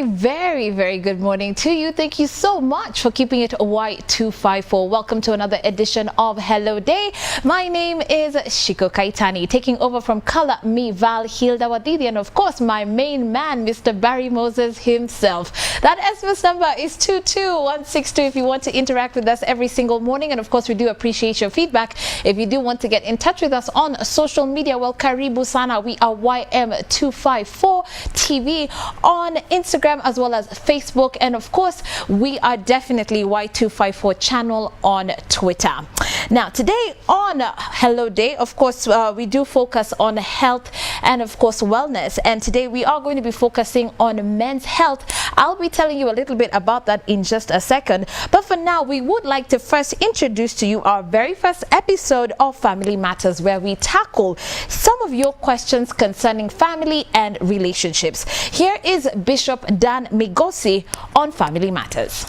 very good morning to you. Thank you so much for keeping it Y254. Welcome to another edition of Hello Day. My name is Shiko Kaitani, taking over from Kala Mi Val Hilda Wadidi, and of course my main man, Mr. Barry Moses himself. That SMS number is 22162 if you want to interact with us every single morning, and of course we do appreciate your feedback. If you do want to get in touch with us on social media, well, karibu sana. We are YM254 TV on Instagram as well as Facebook, and of course we are definitely Y254 channel on Twitter. Now today on Hello Day, of course we do focus on health and of course wellness, and today we are going to be focusing on men's health. I'll be telling you a little bit about that in just a second, but for now we would like to first introduce to you our very first episode of Family Matters, where we tackle some of your questions concerning family and relationships. Here is Bishop Dan Migosi on Family Matters.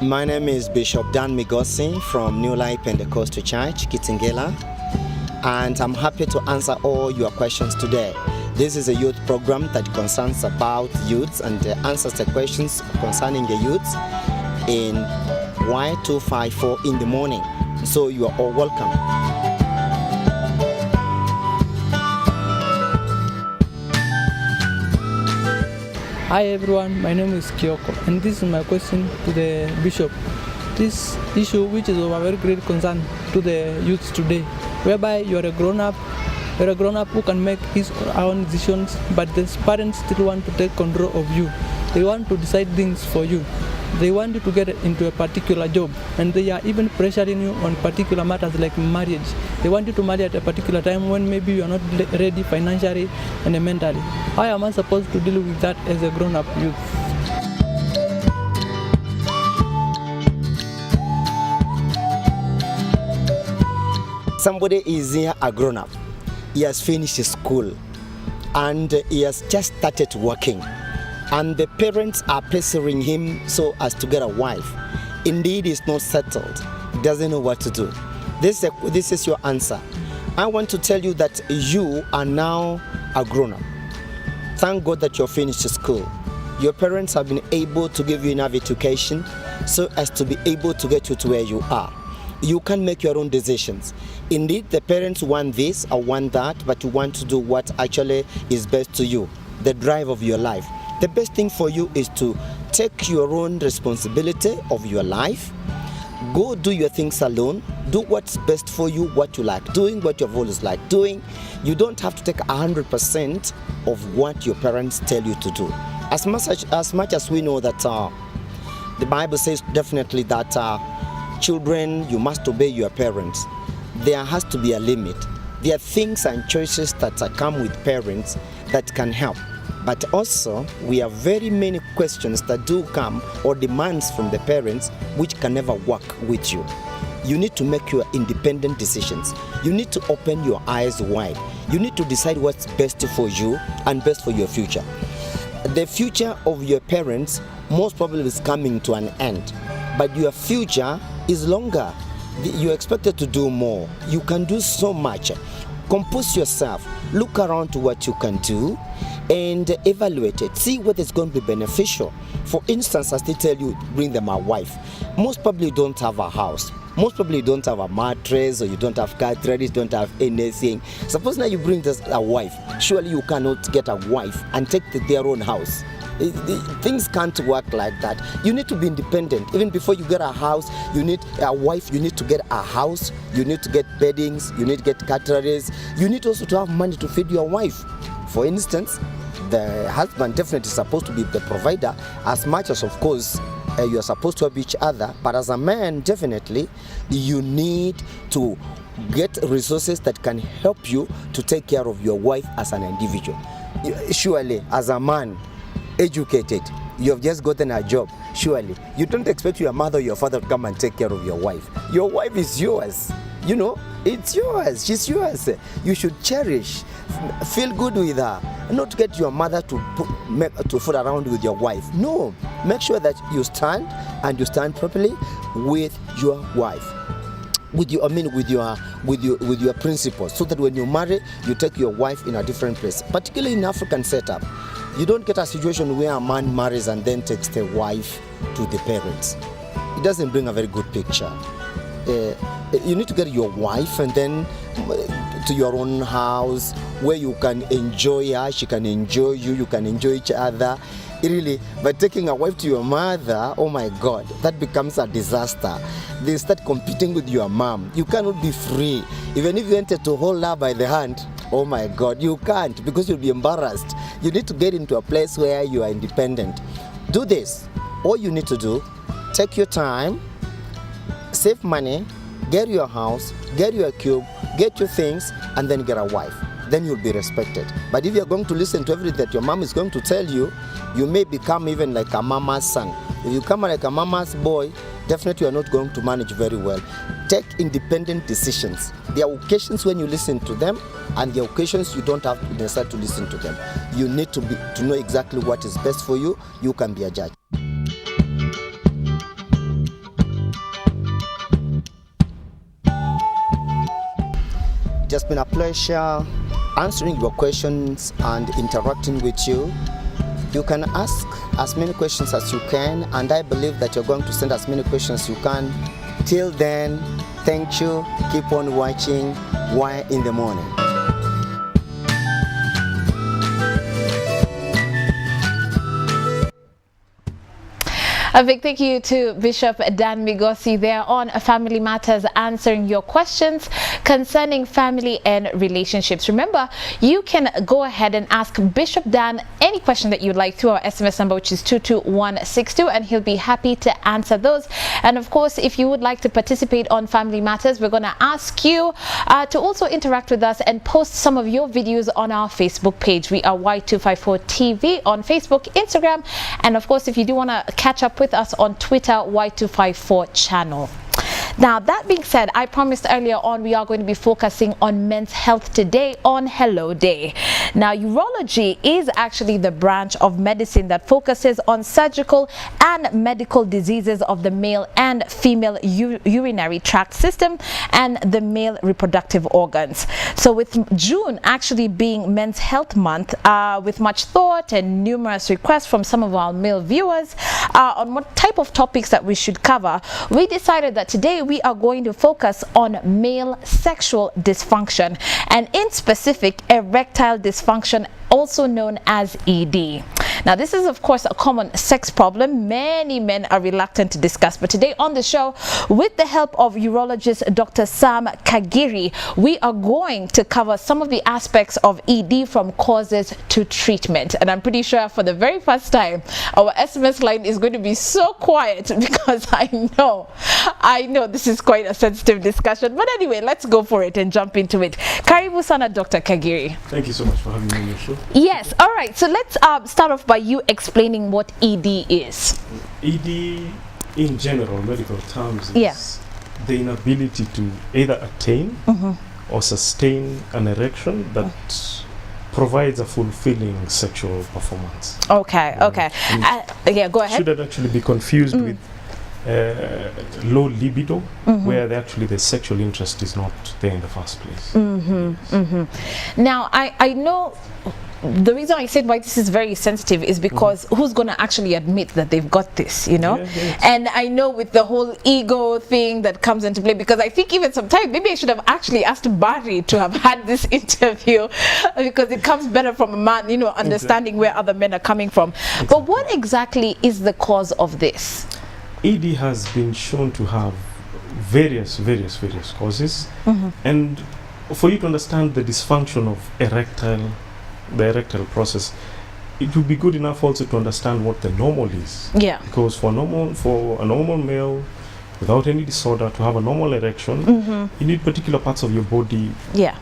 My name is Bishop Dan Migosi from New Life Pentecostal Church, Kitengela, and I'm happy to answer all your questions today. This is a youth program that concerns about youths and answers the questions concerning the youths in Y254 in the morning. So you are all welcome. Hi everyone, my name is Kyoko, and this is my question to the Bishop. This issue, which is of a very great concern to the youths today, whereby you are a grown-up who can make his or her own decisions, but the parents still want to take control of you. They want to decide things for you. They want you to get into a particular job, and they are even pressuring you on particular matters like marriage. They want you to marry at a particular time when maybe you are not ready financially and mentally. How am I supposed to deal with that as a grown-up youth? Somebody is here a grown-up. He has finished school and he has just started working, and the parents are pressuring him so as to get a wife. Indeed, he's not settled. He doesn't know what to do. This is your answer. I want to tell you that you are now a grown-up. Thank God that you're finished school. Your parents have been able to give you enough education so as to be able to get you to where you are. You can make your own decisions. Indeed, the parents want this or want that, but you want to do what actually is best to you, the drive of your life. The best thing for you is to take your own responsibility of your life. Go do your things alone. Do what's best for you, what you like doing, what you've always liked doing. You don't have to take 100% of what your parents tell you to do. As much as we know that the Bible says definitely that children, you must obey your parents. There has to be a limit. There are things and choices that come with parents that can help. But also, we have very many questions that do come or demands from the parents which can never work with you. You need to make your independent decisions. You need to open your eyes wide. You need to decide what's best for you and best for your future. The future of your parents most probably is coming to an end, but your future is longer. You're expected to do more. You can do so much. Compose yourself. Look around to what you can do and evaluate it. See whether it's going to be beneficial. For instance, as they tell you, bring them a wife. Most probably don't have a house. Most probably don't have a mattress, or you don't have car credit, don't have anything. Suppose now you bring this a wife. Surely you cannot get a wife and take their own house. Things can't work like that. You need to be independent. Even before you get a house, you need a wife, you need to get a house, you need to get beddings, you need to get cutleries. You need also to have money to feed your wife. For instance, the husband definitely is supposed to be the provider, as much as, of course, you are supposed to help each other. But as a man, definitely, you need to get resources that can help you to take care of your wife as an individual. Surely, as a man, educated, you have just gotten a job. Surely, you don't expect your mother or your father to come and take care of your wife. Your wife is yours. You know, it's yours. She's yours. You should cherish, feel good with her. Not get your mother to fool around with your wife. No, make sure that you stand and you stand properly with your wife. with your, I mean, with your principles, so that when you marry, you take your wife in a different place. Particularly in African setup, you don't get a situation where a man marries and then takes the wife to the parents. It doesn't bring a very good picture. You need to get your wife and then to your own house where you can enjoy her, she can enjoy you, you can enjoy each other. Really, but taking a wife to your mother, oh my God, that becomes a disaster. They start competing with your mom. You cannot be free. Even if you wanted to hold her by the hand, oh my God, you can't, because you'll be embarrassed. You need to get into a place where you are independent. Do this. All you need to do, take your time, save money, get your house, get your cube, get your things, and then get a wife. Then you'll be respected. But if you're going to listen to everything that your mom is going to tell you, you may become even like a mama's son. If you come like a mama's boy, definitely you're not going to manage very well. Take independent decisions. There are occasions when you listen to them, and there are occasions you don't have to necessarily to listen to them. You need to know exactly what is best for you. You can be a judge. It's been a pleasure answering your questions and interacting with you. You can ask as many questions as you can, and I believe that you're going to send as many questions as you can. Till then, thank you. Keep on watching Y in the Morning. A big thank you to Bishop Dan Migosi there on Family Matters, answering your questions concerning family and relationships. Remember, you can go ahead and ask Bishop Dan any question that you'd like through our SMS number, which is 22162, and he'll be happy to answer those. And of course, if you would like to participate on Family Matters, we're going to ask you to also interact with us and post some of your videos on our Facebook page. We are Y254 TV on Facebook, Instagram, and of course, if you do want to catch up with us on Twitter, Y254 channel. Now, that being said, I promised earlier on we are going to be focusing on men's health today on Hello Day. Now, urology is actually the branch of medicine that focuses on surgical and medical diseases of the male and female urinary tract system and the male reproductive organs. So with June actually being Men's Health Month, with much thought and numerous requests from some of our male viewers on what type of topics that we should cover, we decided that today we are going to focus on male sexual dysfunction, and in specific erectile dysfunction, also known as ED. Now, this is of course a common sex problem many men are reluctant to discuss, but today on the show, with the help of urologist Dr. Sam Kagiri, we are going to cover some of the aspects of ED from causes to treatment. And I'm pretty sure for the very first time our SMS line is going to be so quiet, because I know this is quite a sensitive discussion. But anyway, let's go for it and jump into it. Karibu sana, Dr. Kagiri. Thank you so much for having me on your show. Yes, all right, so let's start off by you explaining what ED is. ED, in general medical terms, is the inability to either attain or sustain an erection that provides a fulfilling sexual performance. Okay, okay. Yeah, go ahead. Shouldn't actually be confused with low libido, where the sexual interest is not there in the first place. Now, I know the reason I said why this is very sensitive is because who's going to actually admit that they've got this, you know? And I know with the whole ego thing that comes into play, because I think even sometimes maybe I should have actually asked Barry to have had this interview, because it comes better from a man, you know, understanding where other men are coming from. But what exactly is the cause of this? ED has been shown to have various causes, and for you to understand the dysfunction of the erectile process, it would be good enough also to understand what the normal is. Yeah. Because for a normal male without any disorder to have a normal erection, you need particular parts of your body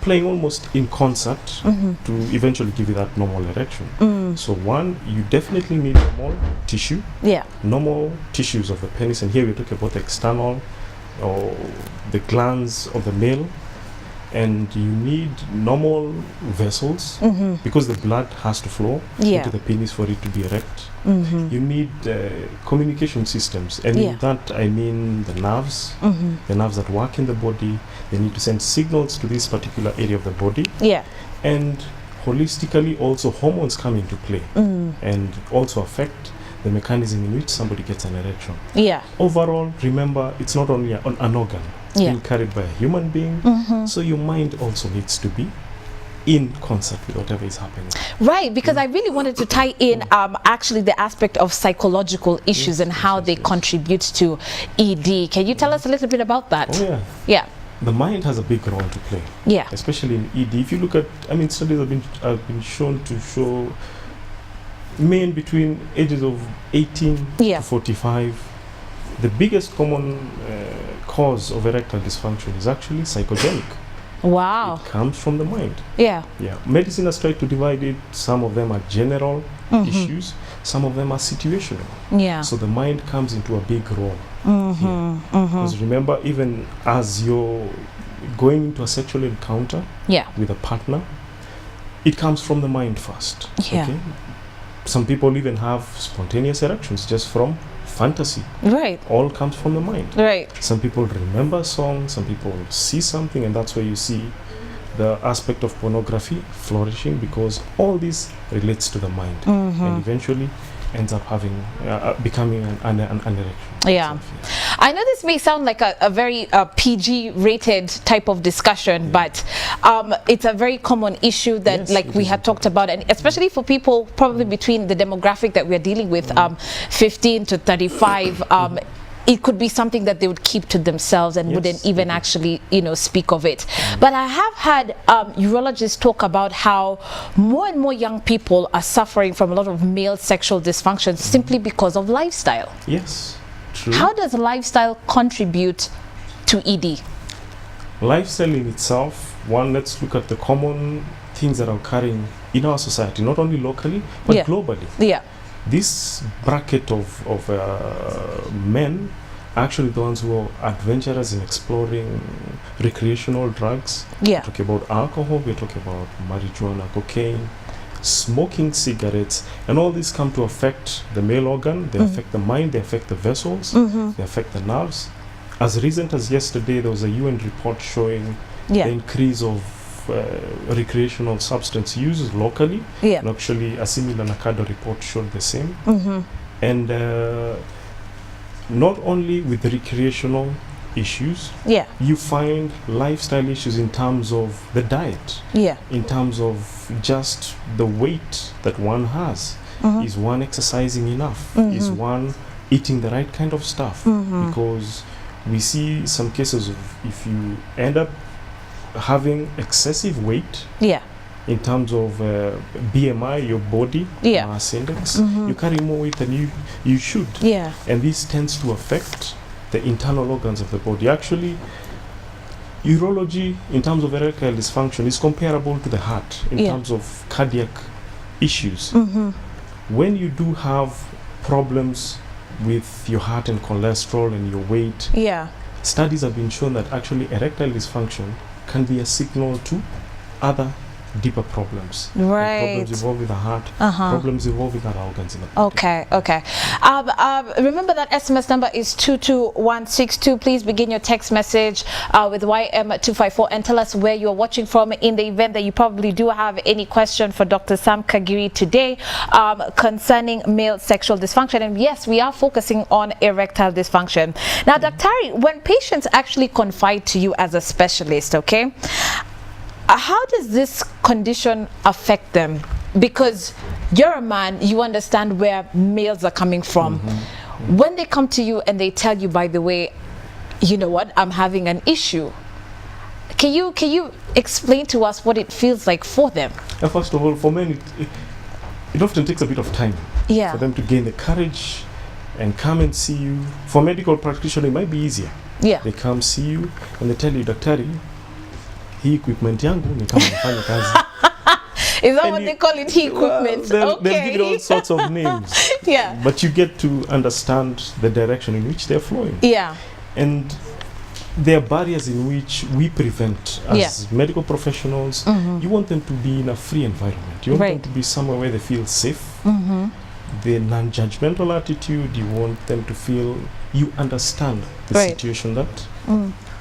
playing almost in concert to eventually give you that normal erection. So one, you definitely need normal tissue, normal tissues of the penis, and here we're talking about the external or the glands of the male. and you need normal vessels because the blood has to flow into the penis for it to be erect. You need communication systems, and in that I mean the nerves that work in the body. They need to send signals to this particular area of the body. And holistically also hormones come into play and also affect the mechanism in which somebody gets an erection. Overall, remember, it's not only an organ being carried by a human being, so your mind also needs to be in concert with whatever is happening. Right, because I really wanted to tie in actually the aspect of psychological issues and how they contribute to ED. Can you tell us a little bit about that? Oh, yeah. The mind has a big role to play. Especially in ED. If you look at, studies have been shown to show men between ages of 18 to 45, the biggest common cause of erectile dysfunction is actually psychogenic. Wow. It comes from the mind. Yeah. Medicine has tried to divide it. Some of them are general issues. Some of them are situational. So the mind comes into a big role. Because remember, even as you're going into a sexual encounter with a partner, it comes from the mind first. Okay? Some people even have spontaneous erections just from fantasy. All comes from the mind. Some people remember songs, some people see something, and that's where you see the aspect of pornography flourishing, because all this relates to the mind and eventually ends up having becoming an erection. I know this may sound like a very PG rated type of discussion, but it's a very common issue that we had talked about, and especially for people probably between the demographic that we're dealing with, 15 to 35, it could be something that they would keep to themselves and wouldn't even actually, speak of it. But I have had urologists talk about how more and more young people are suffering from a lot of male sexual dysfunction simply because of lifestyle. Yes, true. How does lifestyle contribute to ED? Lifestyle in itself, one, let's look at the common things that are occurring in our society, not only locally, but globally. This bracket of men are actually the ones who are adventurous in exploring recreational drugs. We're talking about alcohol, we're talking about marijuana, cocaine, smoking cigarettes, and all these come to affect the male organ. They affect the mind, they affect the vessels, they affect the nerves. As recent as yesterday, there was a UN report showing the increase of recreational substance use locally, and actually a similar NACADA report showed the same. And not only with the recreational issues, you find lifestyle issues in terms of the diet, in terms of just the weight that one has. Is one exercising enough? Is one eating the right kind of stuff? Because we see some cases of, if you end up having excessive weight in terms of BMI, your body mass index, you carry more weight than you should, and this tends to affect the internal organs of the body. Actually, urology in terms of erectile dysfunction is comparable to the heart in terms of cardiac issues. When you do have problems with your heart and cholesterol and your weight, studies have been shown that actually erectile dysfunction can be a signal to other deeper problems. Problems involved with the heart, problems involved with other organs in the body. Okay. Remember that SMS number is 22162. Please begin your text message with YM254 and tell us where you're watching from, in the event that you probably do have any question for Dr. Sam Kagiri today concerning male sexual dysfunction. And yes, we are focusing on erectile dysfunction. Now, Dr. when patients actually confide to you as a specialist, how does this condition affect them? Because you're a man, you understand where males are coming from. When they come to you and they tell you, by the way, you know what, I'm having an issue, can you explain to us what it feels like for them? First of all, for men, it often takes a bit of time for them to gain the courage and come and see you. For medical practitioners, it might be easier. They come see you and they tell you, Daktari, hii equipment yangu ni kama nafanya kazi. Is that what they call it, hii equipment? They'll give it all sorts of names. But you get to understand the direction in which they're flowing. And there are barriers in which we prevent as medical professionals. You want them to be in a free environment. You want them to be somewhere where they feel safe. The non-judgmental attitude, you want them to feel you understand the situation that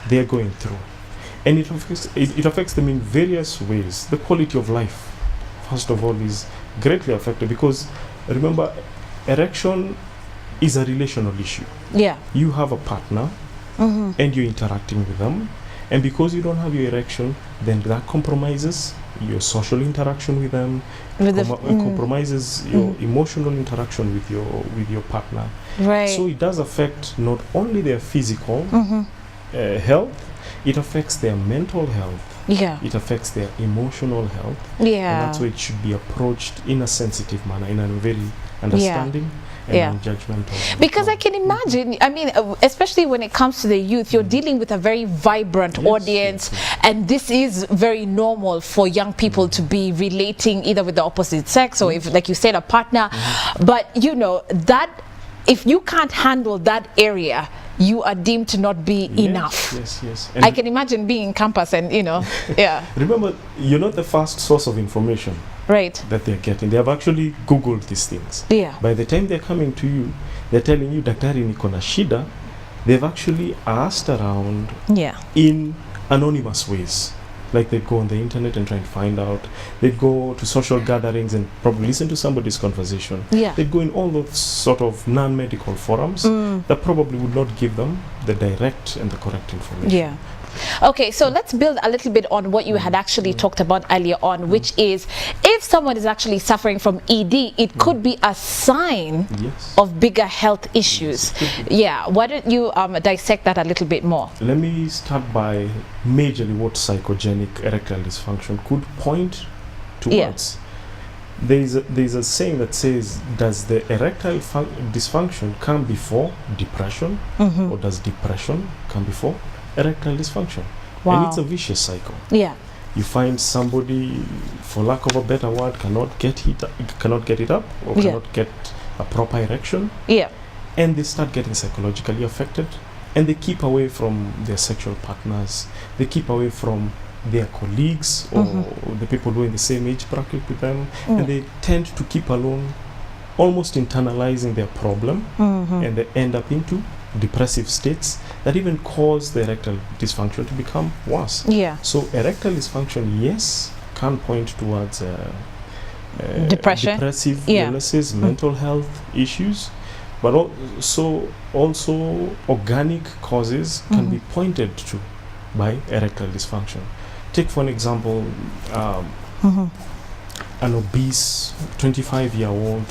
they are going through. And it affects them in various ways. The quality of life, first of all, is greatly affected because, remember, erection is a relational issue. Yeah. You have a partner and you're interacting with them. And because you don't have your erection, then that compromises your social interaction with them, compromises your emotional interaction with your partner. Right. So it does affect not only their physical health, it affects their mental health. Yeah. It affects their emotional health. Yeah. And that's why it should be approached in a sensitive manner, in a very understanding and non-judgmental. Because I can imagine, I mean, especially when it comes to the youth, you're dealing with a very vibrant audience, and this is very normal for young people to be relating either with the opposite sex or if, like you said, a partner. But you know that if you can't handle that area, you are deemed to not be enough. Yes. And I can imagine being in campus and, you know, Remember, you're not the first source of information that they're getting. They have actually Googled these things. Yeah. By the time they're coming to you, they're telling you, Daktari, niko na shida. They've actually asked around in anonymous ways. Like they'd go on the internet and try and find out. They'd go to social gatherings and probably listen to somebody's conversation. Yeah. They'd go in all those sort of non-medical forums that probably would not give them the direct and the correct information. Yeah. Okay, so let's build a little bit on what you had actually talked about earlier on, which is if someone is actually suffering from ED, it could be a sign of bigger health issues. Yeah, why don't you dissect that a little bit more? Let me start by majorly what psychogenic erectile dysfunction could point towards. There's a saying that says, does the erectile dysfunction come before depression, or does depression come before erectile dysfunction? And it's a vicious cycle. Yeah. You find somebody, for lack of a better word, cannot get it up or cannot get a proper erection. Yeah. And they start getting psychologically affected, and they keep away from their sexual partners. They keep away from their colleagues or the people who are in the same age bracket with them, and they tend to keep alone, almost internalizing their problem, and they end up into depressive states that even cause the erectile dysfunction to become worse. Yeah. So erectile dysfunction, yes, can point towards depression, depressive illnesses, mental health issues, but also organic causes can be pointed to by erectile dysfunction. Take for an example, an obese 25-year-old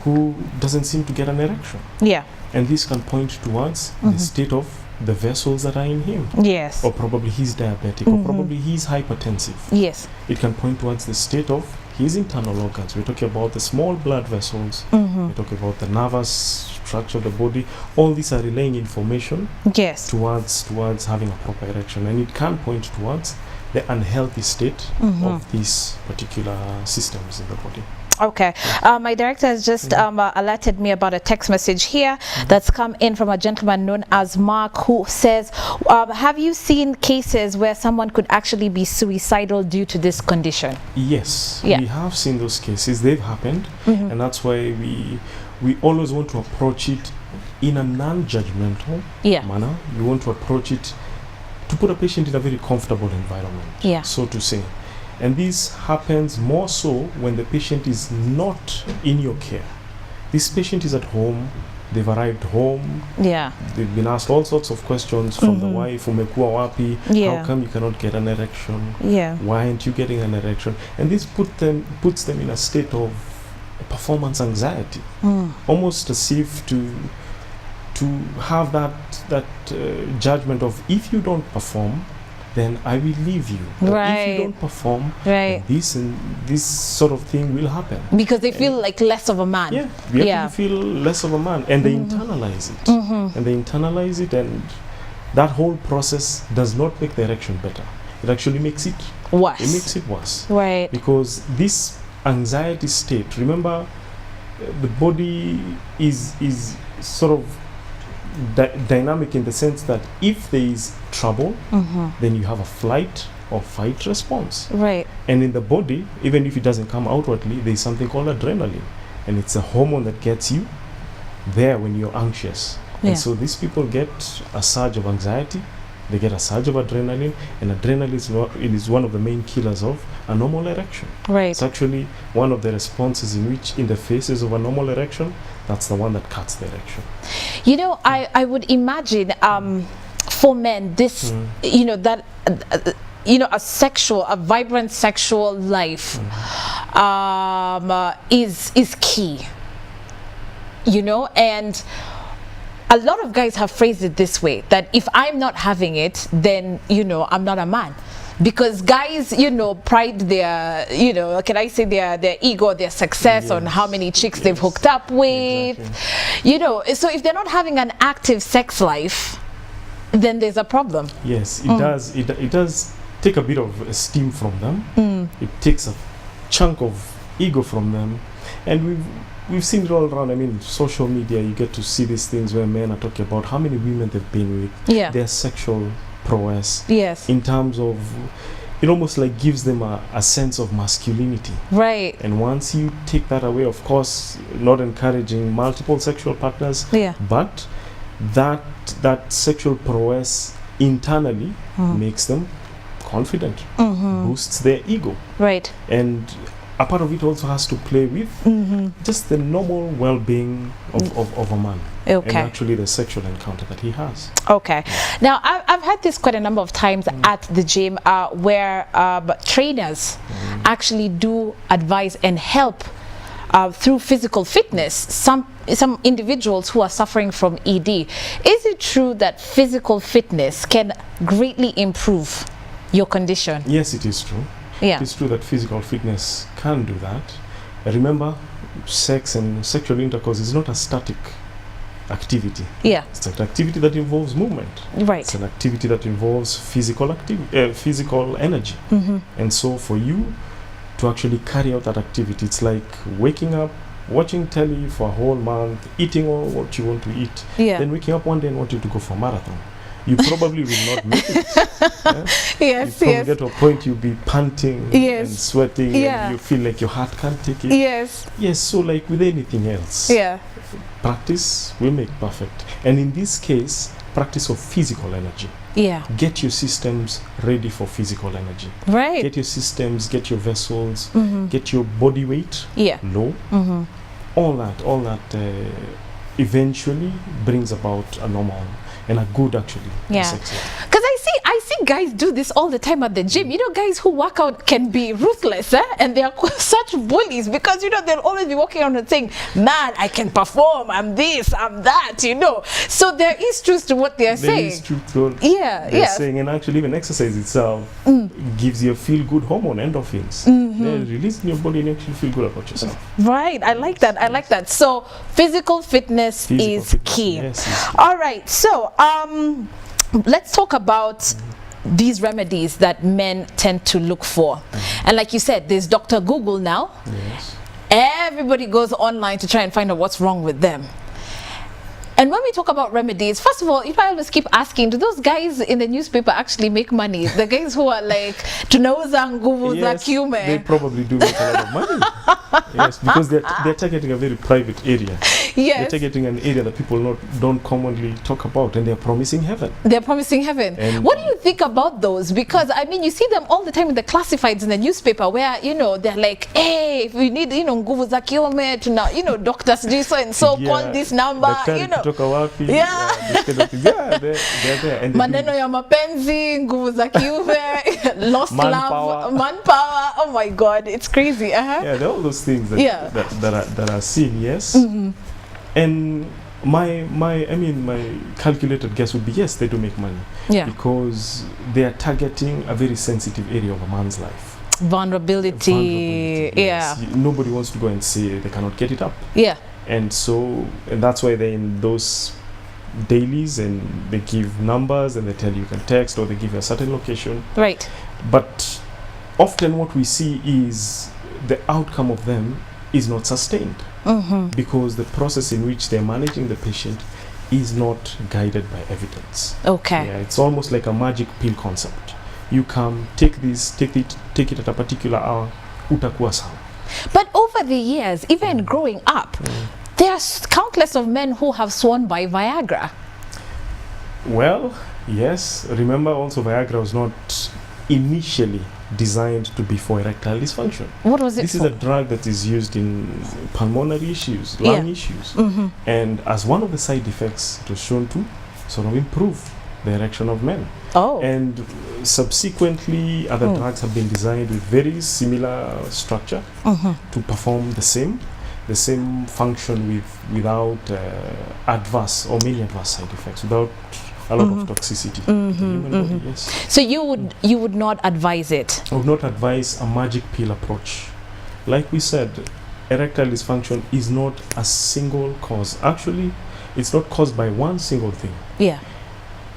who doesn't seem to get an erection. Yeah. And this can point towards the state of the vessels that are in him. Yes. Or probably he's diabetic, or probably he's hypertensive. Yes. It can point towards the state of his internal organs. We're talking about the small blood vessels. We're talking about the nervous structure of the body. All these are relaying information towards having a proper erection. And it can point towards the unhealthy state of these particular systems in the body. Okay, my director has just alerted me about a text message here that's come in from a gentleman known as Mark, who says, have you seen cases where someone could actually be suicidal due to this condition? Yes, we have seen those cases. They've happened, and that's why we always want to approach it in a non-judgmental manner. We want to approach it to put a patient in a very comfortable environment, so to say. And this happens more so when the patient is not in your care. This patient is at home, they've arrived home, they've been asked all sorts of questions from the wife, umekuwa wapi, how come you cannot get an erection, why aren't you getting an erection? And this puts them in a state of performance anxiety, almost as if to have that judgment of, if you don't perform, then I will leave you. If you don't perform, this sort of thing will happen. Because they feel like less of a man. Yeah, we actually feel less of a man, and they internalize it. And they internalize it, and that whole process does not make the erection better. It actually makes it worse. It makes it worse. Right. Because this anxiety state, remember, the body is sort of dynamic in the sense that if there is trouble, then you have a flight or fight response. Right. And in the body, even if it doesn't come outwardly, there is something called adrenaline, and it's a hormone that gets you there when you're anxious. Yeah. And so these people get a surge of anxiety, they get a surge of adrenaline, and adrenaline is one of the main killers of a normal erection. Right. It's actually one of the responses in which, in the phases of a normal erection, that's the one that cuts the erection. You know, I would imagine for men, this, you know, that, you know, a vibrant sexual life is key, you know, and a lot of guys have phrased it this way, that if I'm not having it, then, you know, I'm not a man. Because guys, you know, pride their, you know, can I say their ego, their success on how many chicks they've hooked up with, you know. So if they're not having an active sex life, then there's a problem. Yes, it does. It does take a bit of esteem from them. It takes a chunk of ego from them, and we've seen it all around. I mean, social media, you get to see these things where men are talking about how many women they've been with, their sexual prowess, in terms of, it almost like gives them a sense of masculinity. Right. And once you take that away, of course, not encouraging multiple sexual partners, but that sexual prowess internally makes them confident, boosts their ego. Right. And a part of it also has to play with just the normal well-being of a man. Okay. And actually the sexual encounter that he has. Okay. Now, I've had this quite a number of times at the gym where trainers actually do advise and help through physical fitness some individuals who are suffering from ED. Is it true that physical fitness can greatly improve your condition? Yes, it is true. Yeah. It's true that physical fitness can do that. Remember, sex and sexual intercourse is not a static activity. Yeah. It's an activity that involves movement. Right. It's an activity that involves physical energy. And so for you to actually carry out that activity, it's like waking up, watching telly for a whole month, eating all what you want to eat, then waking up one day and wanting to go for a marathon. You probably will not make it. Yes, you probably get to a point you'll be panting and sweating, and you feel like your heart can't take it. Yes, so like with anything else, practice will make perfect. And in this case, practice of physical energy. Get your systems ready for physical energy. Right. Get your systems, get your vessels, get your body weight low. All that eventually brings about a normal and a good actually sex life. Because I see guys do this all the time at the gym. You know, guys who work out can be ruthless, and they are such bullies, because you know they'll always be walking around and saying, man, I can perform, I'm this, I'm that, you know. So there is truth to what they are saying. There is truth to what they're saying, and actually even exercise itself gives you a feel-good hormone, endorphins. They're released in your body and you actually feel good about yourself. Right, I like that. So physical fitness is key. Yes, all right, so let's talk about these remedies that men tend to look for. And like you said, there's Dr. Google now. Everybody goes online to try and find out what's wrong with them. And when we talk about remedies, first of all, you know, I always keep asking, do those guys in the newspaper actually make money? The guys who are like, tunauza nguvu za kiume. They probably do make a lot of money. Yes, because they're targeting a very private area. They're targeting an area that people don't commonly talk about, and they're promising heaven. They're promising heaven. And what do you think about those? Because I mean, you see them all the time in the classifieds in the newspaper, where you know they're like, hey, if we need, you know, nguvu za kiume, to now, you know, doctors do so and so, call this number, you know. They're there. And maneno ya mapenzi, nguvu za kiume, lost love, manpower. Oh my God, it's crazy. Yeah, there are all those things that are seen. Yes. And my calculated guess would be yes, they do make money. Because they are targeting a very sensitive area of a man's life. Vulnerability. Yes. Nobody wants to go and say they cannot get it up. And that's why they're in those dailies, and they give numbers, and they tell you can text, or they give you a certain location. Right. But often what we see is the outcome of them is not sustained, because the process in which they're managing the patient is not guided by evidence. Okay. Yeah, it's almost like a magic pill concept. You come, take it at a particular hour, utakuwa sawa. But over the years, even growing up, there are countless of men who have sworn by Viagra. Well, yes. Remember also Viagra was not initially designed to be for erectile dysfunction. What was it This for? is a drug that is used in pulmonary issues, lung issues. And as one of the side effects, it was shown to sort of improve the erection of men. Oh. And subsequently, other drugs have been designed with very similar structure to perform the same function without adverse or many adverse side effects, without a lot of toxicity to the human body. Yes. So you would not advise it? I would not advise a magic pill approach. Like we said, erectile dysfunction is not a single cause. Actually, it's not caused by one single thing. Yeah.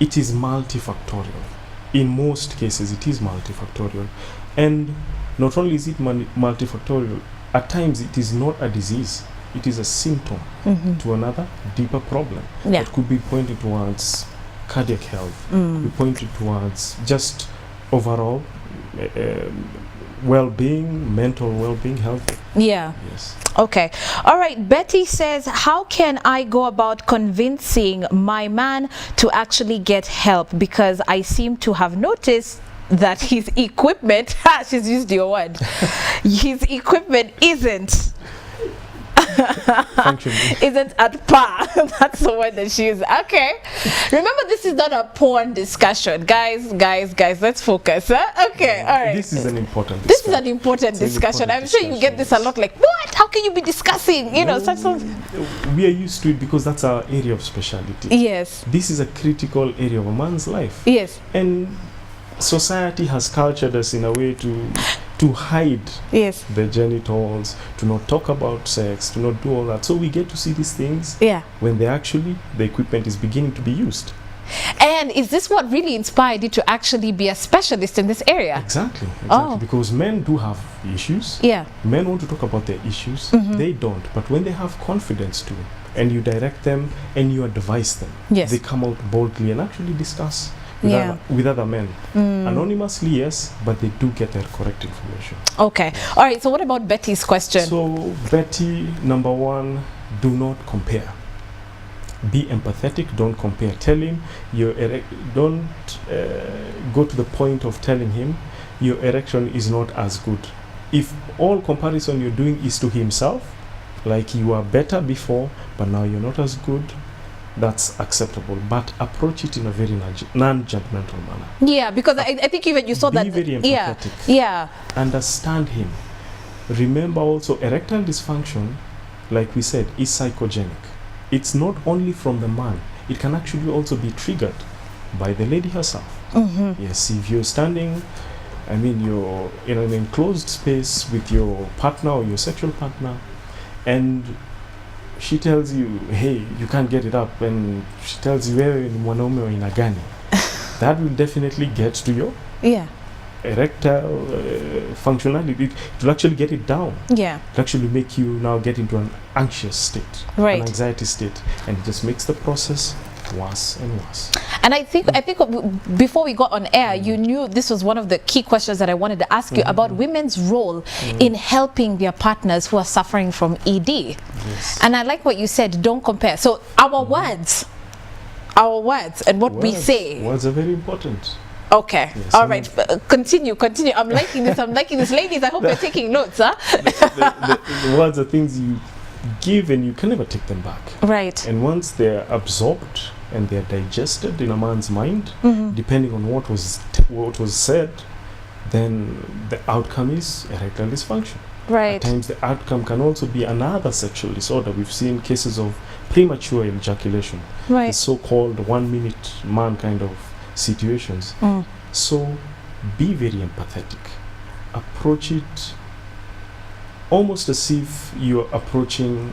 It is multifactorial. In most cases, it is multifactorial. And not only is it multifactorial, at times it is not a disease. It is a symptom to another deeper problem Yeah. that could be pointed towards cardiac health, could be pointed towards just overall well-being, mental well-being, health. Yeah. Yes. Okay. All right. Betty says, how can I go about convincing my man to actually get help? Because I seem to have noticed that his equipment, she's used your word, his equipment isn't at par. That's the word that she used. Okay. Remember, this is not a porn discussion. Guys, let's focus. Huh? Okay. All right. This is an important This is discussion. an important It's an discussion. important I'm sure you get this a lot. Like, what? How can you be discussing? You know, such things. We are used to it because that's our area of specialty. Yes. This is a critical area of a man's life. Yes. And society has cultured us in a way to hide Yes. the genitals, to not talk about sex, to not do all that. So we get to see these things Yeah. when the equipment is beginning to be used. And is this what really inspired you to actually be a specialist in this area? Exactly. Oh. Because men do have issues. Yeah. Men want to talk about their issues. They don't. But when they have confidence to, and you direct them and you advise them, Yes. they come out boldly and actually discuss Yeah. with other men. Anonymously, yes, but they do get their correct information. Okay. All right. So what about Betty's question? So, Betty, number one, do not compare. Be empathetic. Don't compare. Tell him don't go to the point of telling him your erection is not as good. If all comparison you're doing is to himself, like you are better before, but now you're not as good, that's acceptable. But approach it in a very non-judgmental manner. Yeah, because I think even you saw Be that. very Yeah. empathetic. Yeah. Understand him. Remember also, erectile dysfunction, like we said, is psychogenic. It's not only from the man. It can actually also be triggered by the lady herself. Yes, if you're standing, you're in an enclosed space with your partner or your sexual partner, and she tells you, hey, you can't get it up, and she tells you, wewe ni mwanaume wa aina gani, that will definitely get to your Yeah. erectile functionality. It will actually get it down. Yeah. It actually make you now get into an anxious state, Right. an anxiety state, and it just makes the process worse and worse. And I think before we got on air, you knew this was one of the key questions that I wanted to ask you about women's role in helping their partners who are suffering from ED. Yes. And I like what you said, don't compare. So our words and what we say. Words are very important. Okay. Yes, All right. Continue. I'm liking this. Ladies, I hope you're taking notes, huh? The words are things you give and you can never take them back. Right. And once they're absorbed and they're digested in a man's mind, depending on what was said, then the outcome is erectile dysfunction. Right. At times the outcome can also be another sexual disorder. We've seen cases of premature ejaculation, Right. the so-called 1 minute man kind of situations. So be very empathetic. Approach it almost as if you're approaching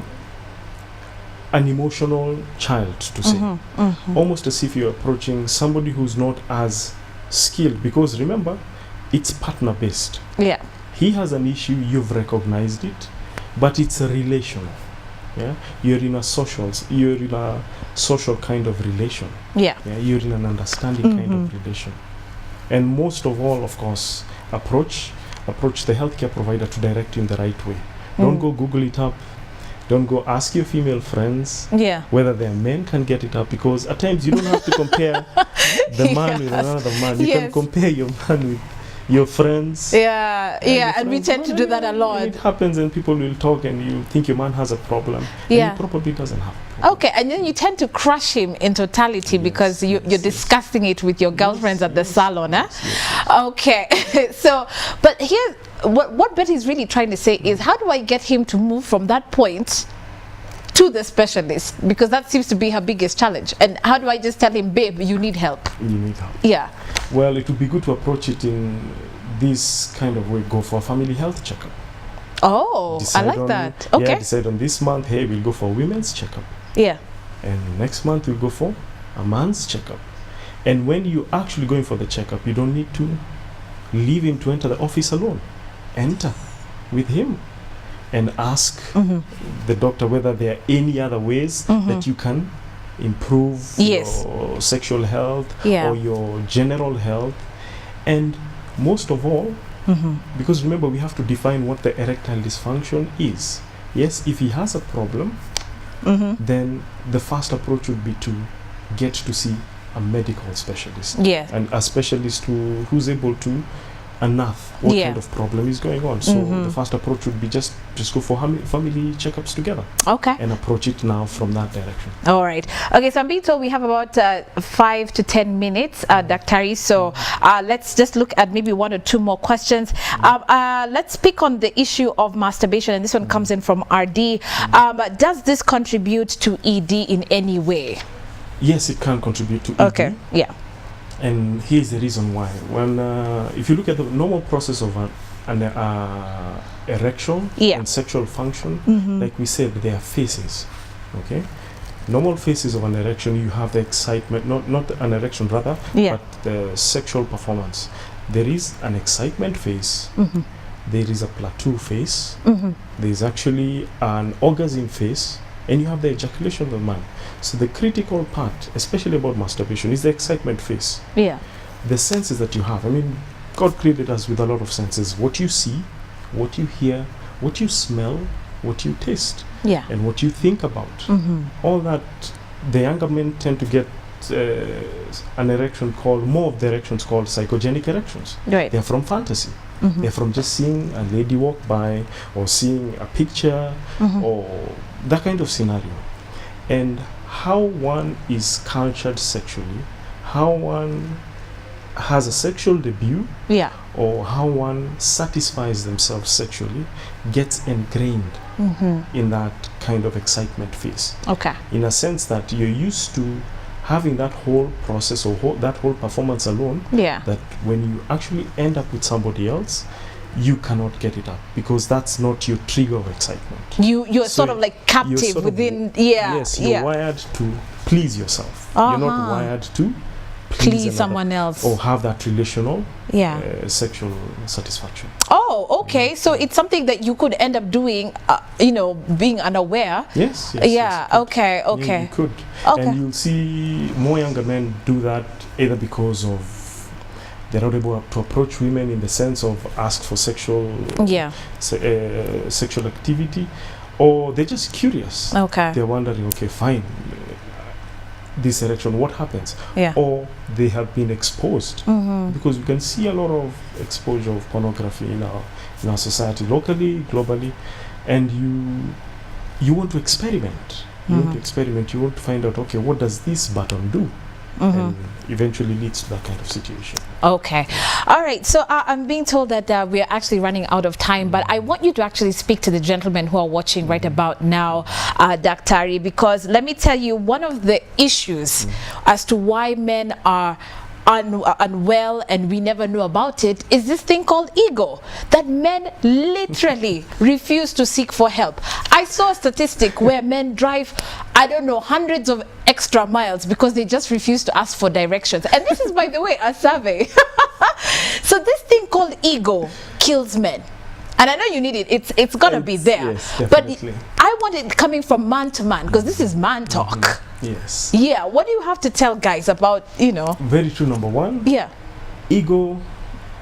an emotional child, to say. Almost as if you're approaching somebody who's not as skilled, because remember, it's partner based. Yeah. He has an issue, you've recognized it, but it's relational. Yeah, you're in a social kind of relation. Yeah. Yeah, you're in an understanding kind of relation. And most of all, of course, approach the healthcare provider to direct you in the right way. Don't go Google it up. Don't go ask your female friends whether their men can get it up, because at times you don't have to compare the man with another man. You can compare your man with your friends. And we tend to do that a lot. It happens, and people will talk, and you think your man has a problem. And he probably doesn't have a problem. Okay, and then you tend to crush him in totality because you're discussing it with your girlfriends at the salon. Okay, so, but here, what Betty's really trying to say is, how do I get him to move from that point to the specialist? Because that seems to be her biggest challenge. And how do I just tell him, babe, you need help? You need help. Yeah. Well, it would be good to approach it in this kind of way. Go for a family health checkup. Oh, I like that. Okay. Yeah, decide on this month, hey, we'll go for a women's checkup. Yeah. And next month we'll go for a man's checkup. And when you're actually going for the checkup, you don't need to leave him to enter the office alone. Enter with him and ask the doctor whether there are any other ways that you can improve your sexual health or your general health. And most of all, because remember, we have to define what the erectile dysfunction is. Yes, if he has a problem, then the first approach would be to get to see a medical specialist. And a specialist who's able to unearth what kind of problem is going on. So the first approach would be just go for family checkups together. Okay. And approach it now from that direction. All right. Okay, so I'm being told we have about 5 to 10 minutes, Daktari. So let's just look at maybe 1 or 2 more questions. Let's pick on the issue of masturbation, and this one comes in from RD. Does this contribute to ED in any way? Yes, it can contribute to ED. Okay. Yeah. And here's the reason why. When if you look at the normal process of an erection and sexual function, like we said, there are phases. Okay, normal phases of an erection, you have the excitement, not an erection rather, but the sexual performance. There is an excitement phase. There is a plateau phase. There is actually an orgasm phase, and you have the ejaculation of the man. So the critical part, especially about masturbation, is the excitement phase. Yeah. The senses that you have. I mean, God created us with a lot of senses. What you see, what you hear, what you smell, what you taste, and what you think about. All that, the younger men tend to get an erection called, more of the erections called psychogenic erections. Right. They're from fantasy. They're from just seeing a lady walk by, or seeing a picture, or that kind of scenario. And how one is cultured sexually, how one has a sexual debut, or how one satisfies themselves sexually, gets ingrained in that kind of excitement phase. Okay. In a sense that you're used to having that whole process or that whole performance alone, that when you actually end up with somebody else, you cannot get it up, because that's not your trigger of excitement. You're so sort of like captive within. Yes, you're wired to please yourself. You're not wired to please someone else or have that relational sexual satisfaction. Oh, okay. So it's something that you could end up doing, being unaware. Yes. Okay. Yeah, you could. And you'll see more younger men do that either because of they're not able to approach women in the sense of ask for sexual sexual activity, or they're just curious. Okay. They're wondering, okay, fine, this erection, what happens? Or they have been exposed, because you can see a lot of exposure of pornography in our society, locally, globally, and you want to experiment. You want to experiment. You want to find out, okay, what does this button do? And eventually leads to that kind of situation. Okay. All right. So I'm being told that we are actually running out of time, but I want you to actually speak to the gentlemen who are watching right about now, Daktari, because let me tell you, one of the issues as to why men are unwell and we never knew about it is this thing called ego, that men literally refuse to seek for help. I saw a statistic where men drive, I don't know, hundreds of extra miles because they just refuse to ask for directions. And this is, by the way, a survey. So this thing called ego kills men. And I know you need it. It's gonna be there. Yes, but definitely. I want it coming from man to man, because this is man talk. Yes. Yeah. What do you have to tell guys about, Very true. Number one. Yeah. Ego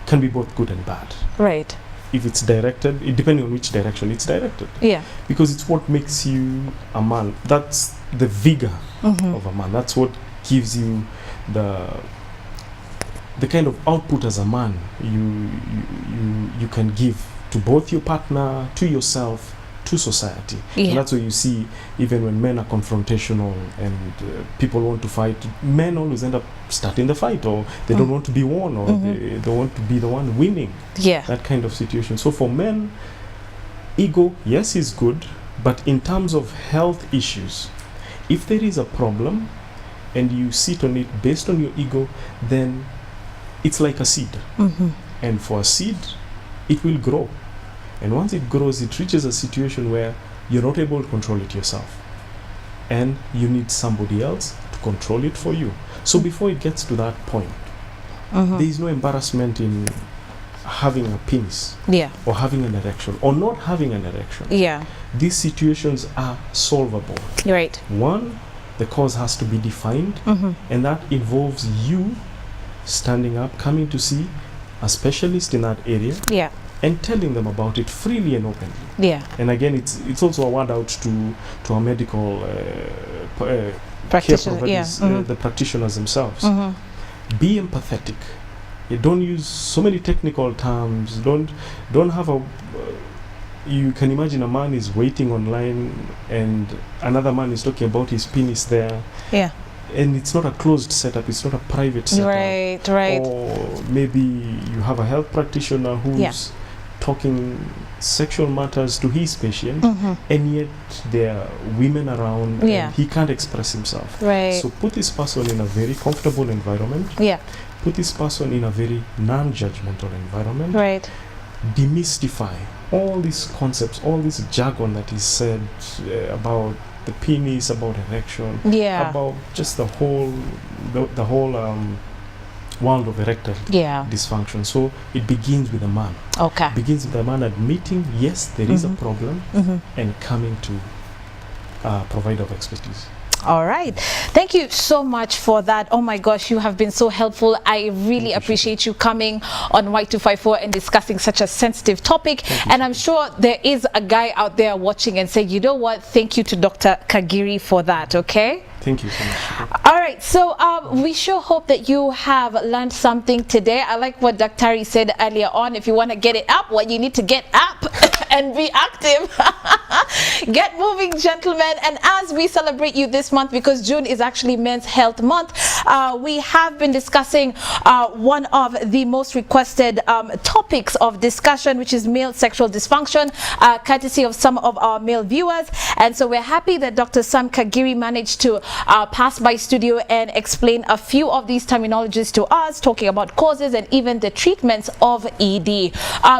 can be both good and bad. Right. If it's directed, depending on which direction it's directed. Yeah. Because it's what makes you a man. That's the vigor of a man. That's what gives you the kind of output as a man you can give to both your partner, to yourself, to society. Yeah. And that's why you see, even when men are confrontational and people want to fight, men always end up starting the fight, or they don't want to be won, or they don't want to be the one winning. Yeah. That kind of situation. So for men, ego, yes, is good, but in terms of health issues, if there is a problem and you sit on it based on your ego, then it's like a seed. And for a seed, it will grow. And once it grows, it reaches a situation where you're not able to control it yourself. And you need somebody else to control it for you. So before it gets to that point, there is no embarrassment in having a penis, Yeah. or having an erection, or not having an erection. Yeah. These situations are solvable. You're right. One, the cause has to be defined, and that involves you standing up, coming to see a specialist in that area, Yeah. and telling them about it freely and openly. Yeah. And again, it's also a word out to our medical care Practitioner. providers, Yeah. the practitioners themselves. Be empathetic. You don't use so many technical terms. Don't have a. You can imagine a man is waiting online and another man is talking about his penis there. Yeah. And it's not a closed setup, it's not a private setup. Right. Or maybe you have a health practitioner who's talking sexual matters to his patient, and yet there are women around and he can't express himself. Right. So put this person in a very comfortable environment. Yeah. Put this person in a very non-judgmental environment. Right. Demystify all these concepts, all this jargon that is said about the penis, about erection, Yeah. about just the whole world of erectile Yeah. dysfunction. So it begins with a man. Okay. Begins with a man admitting, yes, there is a problem, and coming to a provider of expertise. All right. Thank you so much for that. Oh my gosh, you have been so helpful. I really appreciate you coming on Y254 and discussing such a sensitive topic. And I'm sure there is a guy out there watching and say, you know what? Thank you to Dr. Kagiri for that. Okay. Thank you so much. All right, so we sure hope that you have learned something today. I like what Dr. said earlier on. If you want to get it up, well, you need to get up and be active. Get moving, gentlemen. And as we celebrate you this month, because June is actually Men's Health Month, we have been discussing one of the most requested topics of discussion, which is male sexual dysfunction, courtesy of some of our male viewers. And so we're happy that Dr. Sam Kagiri managed to pass by studio and explain a few of these terminologies to us, talking about causes and even the treatments of ED.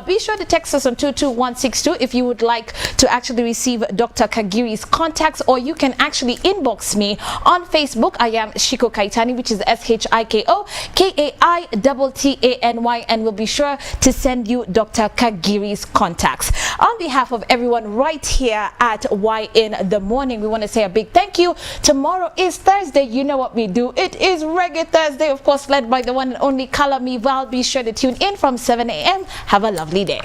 Be sure to text us on 22162 if you would like to actually receive Dr. Kagiri's contacts, or you can actually inbox me on Facebook. I am Shiko Kaitani, which is SHIKO KAITTANY, and we'll be sure to send you Dr. Kagiri's contacts. On behalf of everyone right here at Y in the Morning, we want to say a big thank you. Tomorrow is Thursday. You know what we do. It is Reggae Thursday, of course, led by the one and only Call Me Val. Be sure to tune in from 7 a.m. Have a lovely day.